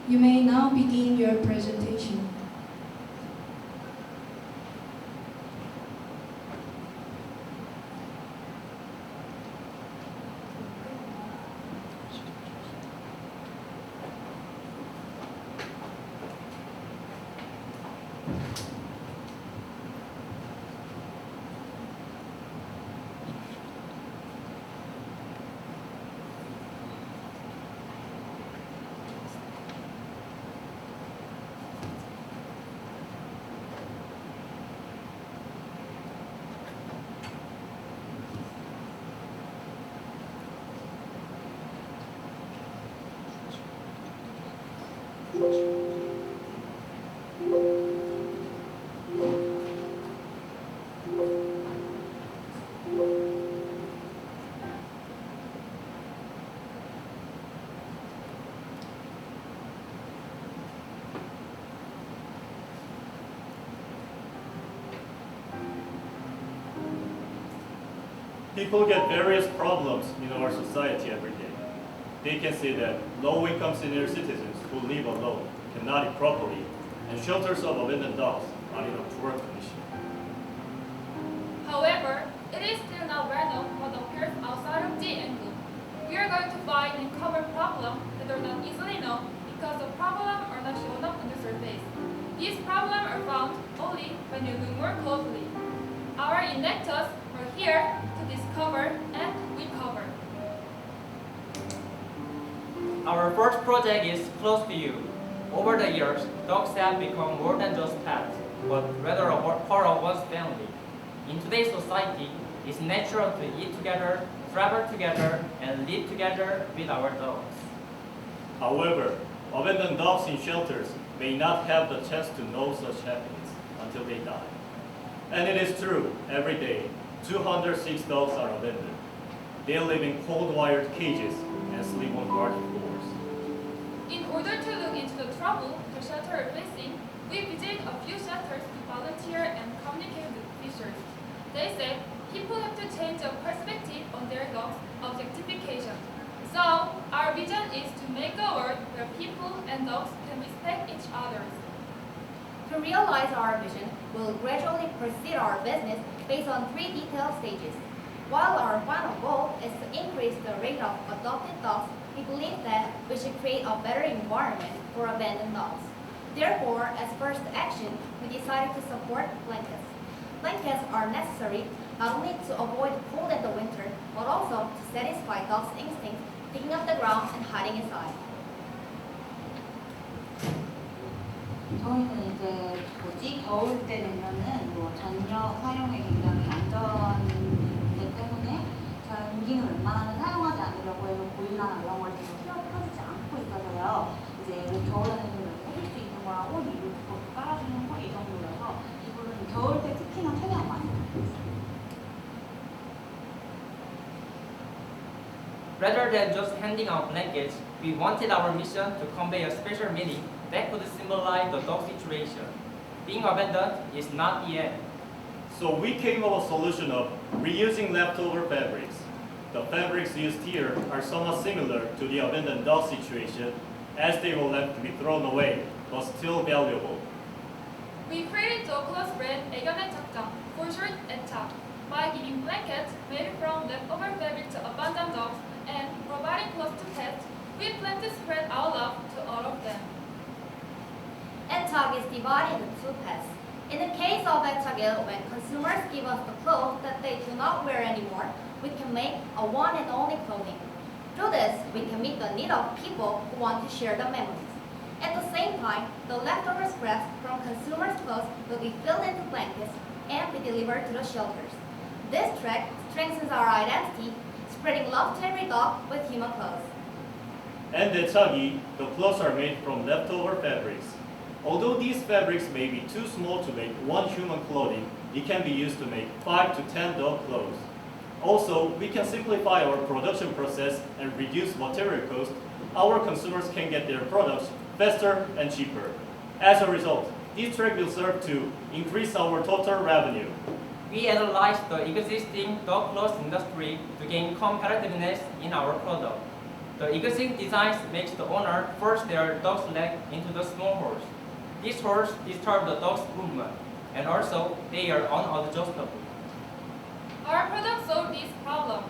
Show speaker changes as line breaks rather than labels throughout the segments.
You may now begin your presentation.
People get various problems in our society every day. They can say that low-income senior citizens who live alone cannot eat properly, and shelters of abandoned dogs are in a poor condition.
However, it is still not random what occurs outside of the angle. We are going to find and cover problems that are not easily known because the problems are not shown up on the surface. These problems are found only when you look more closely. Our enactors are here to discover and recover.
Our first project is close to you. Over the years, dogs have become more than just pets, but rather a part of one's family. In today's society, it's natural to eat together, travel together, and live together with our dogs.
However, abandoned dogs in shelters may not have the chance to know such happiness until they die. And it is true, every day, 206 dogs are abandoned. They live in cold-wired cages and sleep on hard floors.
In order to look into the trouble the shelter are facing, we visited a few shelters to volunteer and communicate with officials. They said people have to change their perspective on their dogs' objectification. So, our vision is to make a world where people and dogs can respect each other.
To realize our vision, we'll gradually proceed our business based on 3 detailed stages. While our final goal is to increase the rate of adopted dogs, we believe that we should create a better environment for abandoned dogs. Therefore, as first action, we decided to support blankets. Blankets are necessary not only to avoid cold in the winter, but also to satisfy dogs' instinct digging up the ground and hiding inside.
저희는 이제 겨울 때 되면은 전력 사용이 굉장히 안전이기 때문에 전기는 웬만하면 사용하지 않으려고 해서 보일러나 이런 걸 지금 켜주지 않고 있어서요. 이제 겨울에는 좀 해줄 수 있는 거라고 이거 깔아주는 거 이 정도여서 이거는 겨울 때 특히나 최대한 많이 쓰고 있어요.
Rather than just handing out blankets, we wanted our mission to convey a special meaning that could symbolize the dog situation. Being abandoned is not the end.
So we came up with a solution of reusing leftover fabrics. The fabrics used here are somewhat similar to the abandoned dog situation, as they were left to be thrown away, but still valuable.
We created the clothes brand 애견의 착장, for short 애착, by giving blankets made from leftover fabric to abandoned dogs and providing clothes to pets. We plan to spread our love to all of them.
애착 is divided into 2 parts. In the case of 애착, when consumers give us the clothes that they do not wear anymore, we can make a one and only clothing. Through this, we can meet the need of people who want to share the memories. At the same time, the leftover scraps from consumers' clothes will be filled into blankets and be delivered to the shelters. This track strengthens our identity, spreading love to every dog with human clothes.
And at Chagi, the clothes are made from leftover fabrics. Although these fabrics may be too small to make one human clothing, it can be used to make 5 to 10 dog clothes. Also, we can simplify our production process and reduce material cost. Our consumers can get their products faster and cheaper. As a result, this track will serve to increase our total revenue.
We analyzed the existing dog clothes industry to gain competitiveness in our product. The existing designs makes the owner force their dog's leg into the small holes. These holes disturb the dog's movement, and also they are unadjustable.
Our product solved these problems.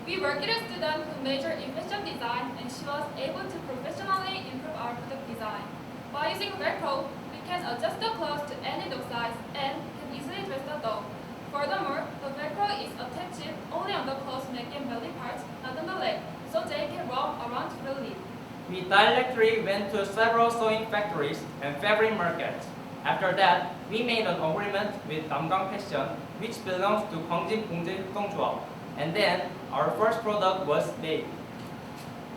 We worked with a student who majored in fashion design, and she was able to professionally improve our product design. By using Velcro, we can adjust the clothes to any dog size and can easily dress the dog. Furthermore, the Velcro is attached only on the clothes neck and belly parts, not on the leg, so they can roam around freely.
We directly went to several sewing factories and fabric markets. After that, we made an agreement with Namgang Fashion, which belongs to Gwangjin Bongje Hyukdongjoab, and then our first product was made.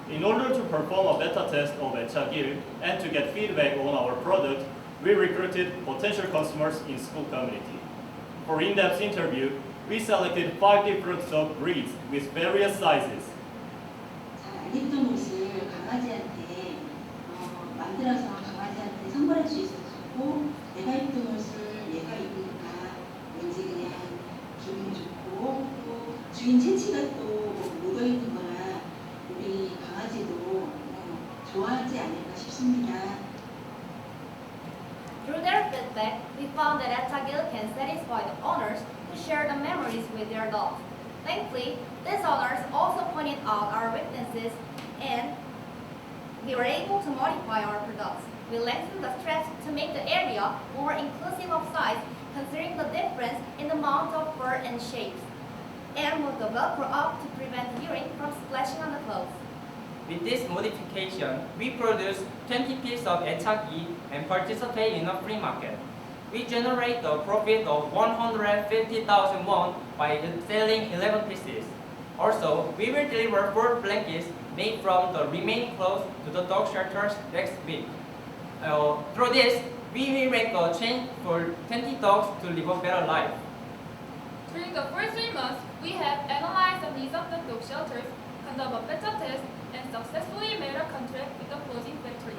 In order to perform a beta test of Echagil and to get feedback on our product, we recruited potential customers in school community. For in-depth interview, we selected 5 different dog breeds with various sizes.
잘 안 입던 옷을 강아지한테 만들어서 강아지한테 선물할 수 있어서 좋고, 내가 입던 옷을 얘가 입으니까 왠지 그냥 기분이 좋고, 또 주인 체치가 또 묻어있는 거라 우리 강아지도 좋아하지 않을까 싶습니다.
Through their feedback, we found that Echagil can satisfy the owners who share the memories with their dogs. Thankfully, these owners also pointed out our weaknesses and we were able to modify our products. We lengthened the straps to make the area more inclusive of size, considering the difference in the amount of fur and shapes, and moved the Velcro up to prevent urine from splashing on the clothes.
With this modification, we produced 20 pieces of Echagi and participate in a free market. We generate a profit of 150,000 won by selling 11 pieces. Also, we will deliver 4 blankets made from the remaining clothes to the dog shelters next week. Through this, we will make a change for 20 dogs to live a better life.
During the first 3 months, we have analyzed the needs of the dog shelters, conducted a beta test, and successfully made a contract with the clothing factory.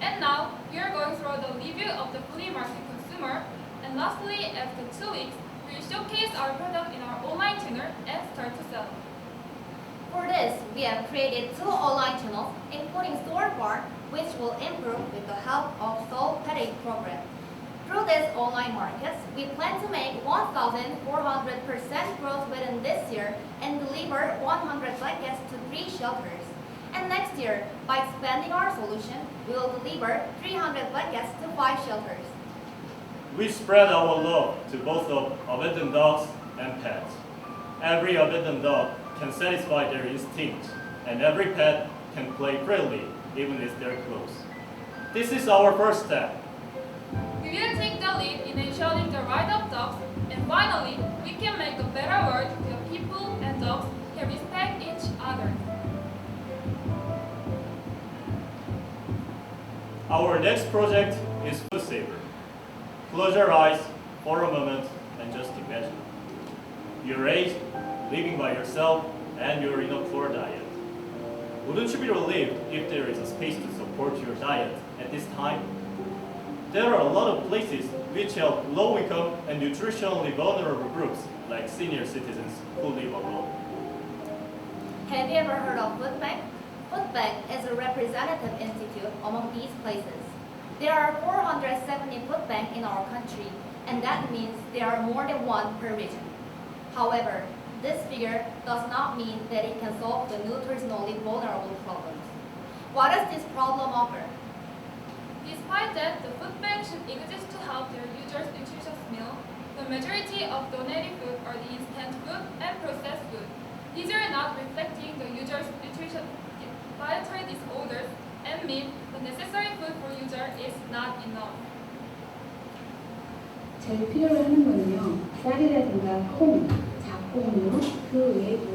And now, we are going through the review of the flea market consumer, and lastly, after 2 weeks, we will showcase our product in our online channel and start to sell.
For this, we have created 2 online channels, including Store Bar, which will improve with the help of Seoul Pet program. Through these online markets, we plan to make 1,400% growth within this year and deliver 100 blankets to 3 shelters. And next year, by expanding our solution, we will deliver 300 blankets to 5 shelters.
We spread our love to both of abandoned dogs and pets. Every abandoned dog can satisfy their instincts, and every pet can play freely, even if they're close. This is our first step.
We will take the lead in ensuring the right of dogs, and finally, we can make a better world where people and dogs can respect each other.
Our next project is Food Saver. Close your eyes for a moment and just imagine. You're aged, living by yourself, and you're in a poor diet. Wouldn't you be relieved if there is a space to support your diet at this time? There are a lot of places which help low-income and nutritionally vulnerable groups like senior citizens who live alone.
Have you ever heard of Food Bank? Food Bank is a representative institute among these places. There are 470 food banks in our country, and that means there are more than 1 per region. However, this figure does not mean that it can solve the nutritionally vulnerable problems. What does this problem offer?
Despite that, the food bank should exist to help their users' nutritious meal. The majority of donated food are the instant food and processed food. These are not reflecting the user's nutrition dietary disorders and mean the necessary food for user is not enough.
제일 필요로 하는 거는요, 쌀이라든가 콩, 작곡류, 그 외에도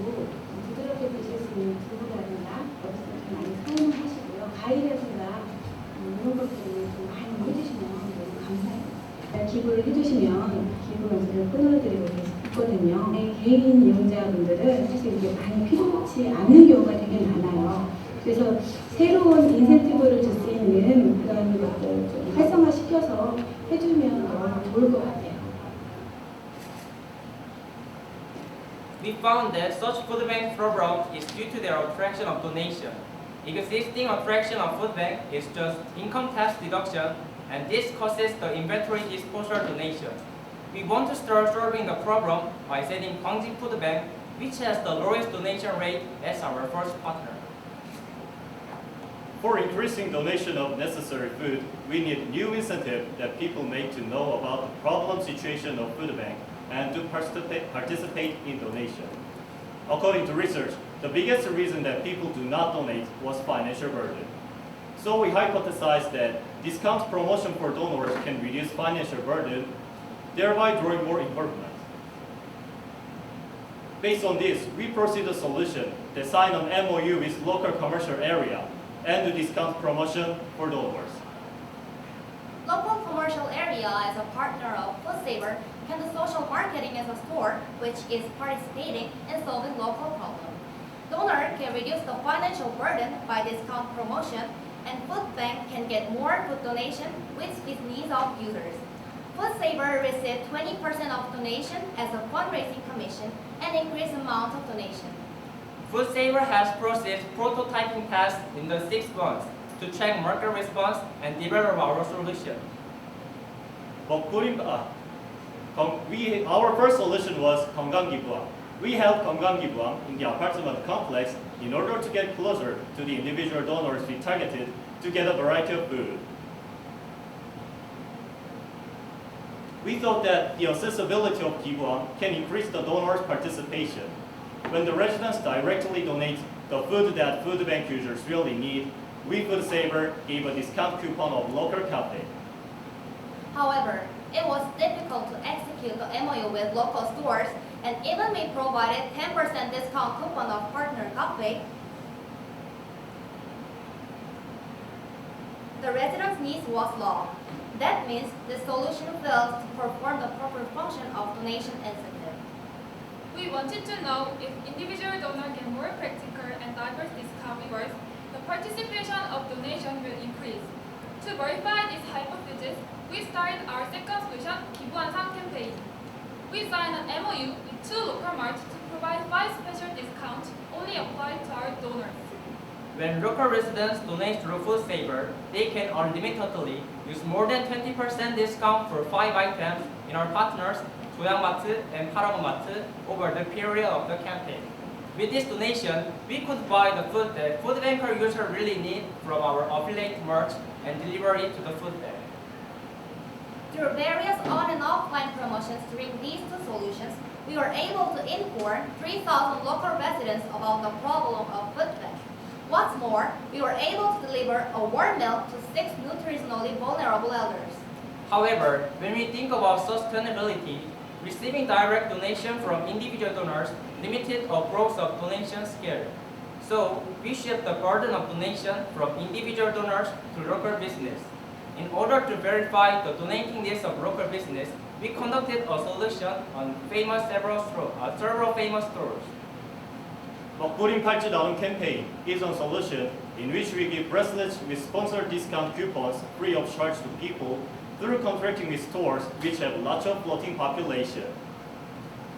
부드럽게 드실 수 있는 두부라든가 여기서 좀 많이 사용을 하시고요. 과일이라든가 이런 것들을 좀 많이 해주시면 너무 감사해요. 기부를 해주시면 기부 영수를 끊어드리고 있거든요. 개인 이용자분들은 사실 이게 많이 필요치 않은 경우가 되게 많아요. 그래서 새로운 인센티브를 줄 수 있는 그런 것들 좀 활성화시켜서 해주면 너무 좋을 것 같아요.
We found that such food bank problem is due to their attraction of donation. Existing attraction of food bank is just income tax deduction, and this causes the inventory disposal donation. We want to start solving the problem by setting Konkuk Food Bank, which has the lowest donation rate, as our first partner.
For increasing donation of necessary food, we need new incentive that people make to know about the problem situation of food bank and to participate in donation. According to research, the biggest reason that people do not donate was financial burden. So we hypothesized that discount promotion for donors can reduce financial burden, thereby drawing more involvement. Based on this, we proceed a solution to sign an MOU with local commercial area and do discount promotion for donors.
Local commercial area as a partner of Food Saver can do social marketing as a store which is participating in solving local problems. Donor can reduce the financial burden by discount promotion, and food bank can get more food donation which fits needs of users. Food Saver received 20% of donation as a fundraising commission and increased amount of donation.
Food Saver has processed prototyping tests in the 6 months to check market response and develop our solution.
But our first solution was 건강기부암. We held 건강기부암 in the apartment complex in order to get closer to the individual donors we targeted to get a variety of food. We thought that the accessibility of 기부암 can increase the donors' participation. When the residents directly donate the food that food bank users really need, we Food Saver gave a discount coupon of local cafe.
However, it was difficult to execute the MOU with local stores, and even we provided 10% discount coupon of partner cafe, the residents' needs was low. That means the solution fails to perform the proper function of donation incentive.
We wanted to know if individual donor get more practical and diverse discount rewards, the participation of donation will increase. To verify this hypothesis, we started our second solution, 기부한상 campaign. We signed an MOU with 2 local marts to provide 5 special discounts only applied to our donors.
When local residents donate through Food Saver, they can unlimitedly use more than 20% discount for 5 items in our partners, 조양마트 and 파라고마트, over the period of the campaign. With this donation, we could buy the food that food banker users really need from our affiliate merch and deliver it to the food bank.
Through various on and offline promotions during these 2 solutions, we were able to inform 3,000 local residents about the problem of food bank. What's more, we were able to deliver a warm meal to 6 nutritionally vulnerable elders.
However, when we think about sustainability, receiving direct donation from individual donors limited a growth of donation scale. So, we shift the burden of donation from individual donors to local business. In order to verify the donating needs of local business, we conducted a solution on several famous stores.
먹부림 팔찌다운 campaign is a solution in which we give bracelets with sponsored discount coupons free of charge to people through contracting with stores which have lots of floating population.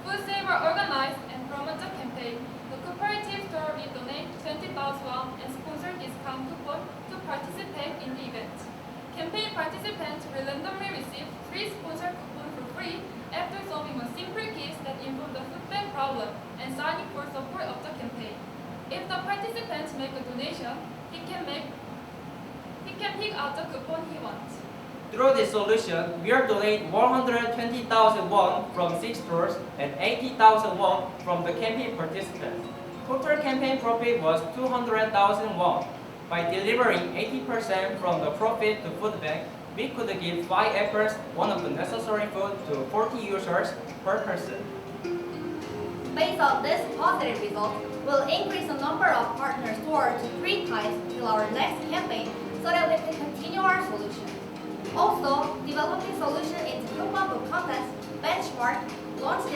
Food Saver organized and promoted the campaign. The cooperative store will donate 20,000 won and sponsor discount coupon to participate in the event. Campaign participants will randomly receive 3 sponsored coupons for free after solving a simple case that involved the food bank problem and signing for support of the campaign. If the participants make a donation, he can pick out the coupon he wants.
Through this solution, we are donating 120,000 won from 6 stores and 80,000 won from the campaign participants. Total campaign profit was 200,000 won. By delivering 80% from the profit to food bank, we could give 5 apples, one of the necessary food, to 40 users per person.
Based on this positive result, we'll increase the number of partner stores to 3 times till our next campaign so that we can continue our solution. Also, developing solution into coupon book contest, benchmark, launch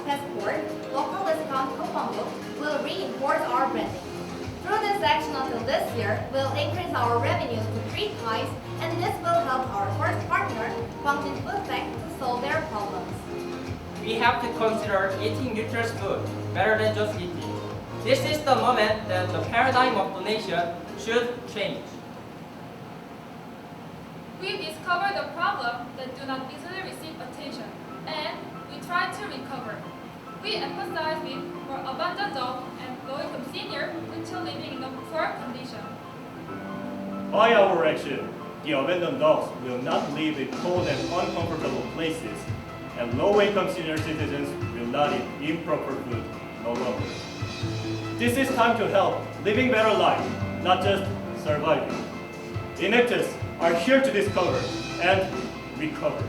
passport, local discount coupon book will reinforce our branding. Through this action until this year, we'll increase our revenues to 3 times, and this will help our first partner, Konkuk Food Bank, to solve their problems.
we have to consider eating nutritious food better than just eating. This is the moment that the paradigm of donation should change.
We discovered a problem that do not easily receive attention, and we try to recover. We emphasize with more abundant dog and low-income senior until living in a poor condition.
By our action, the abandoned dogs will not live in cold and uncomfortable places, and low-income senior citizens will not eat improper food no longer. This is time to help living better life, not just surviving. Enactors are here to discover and recover.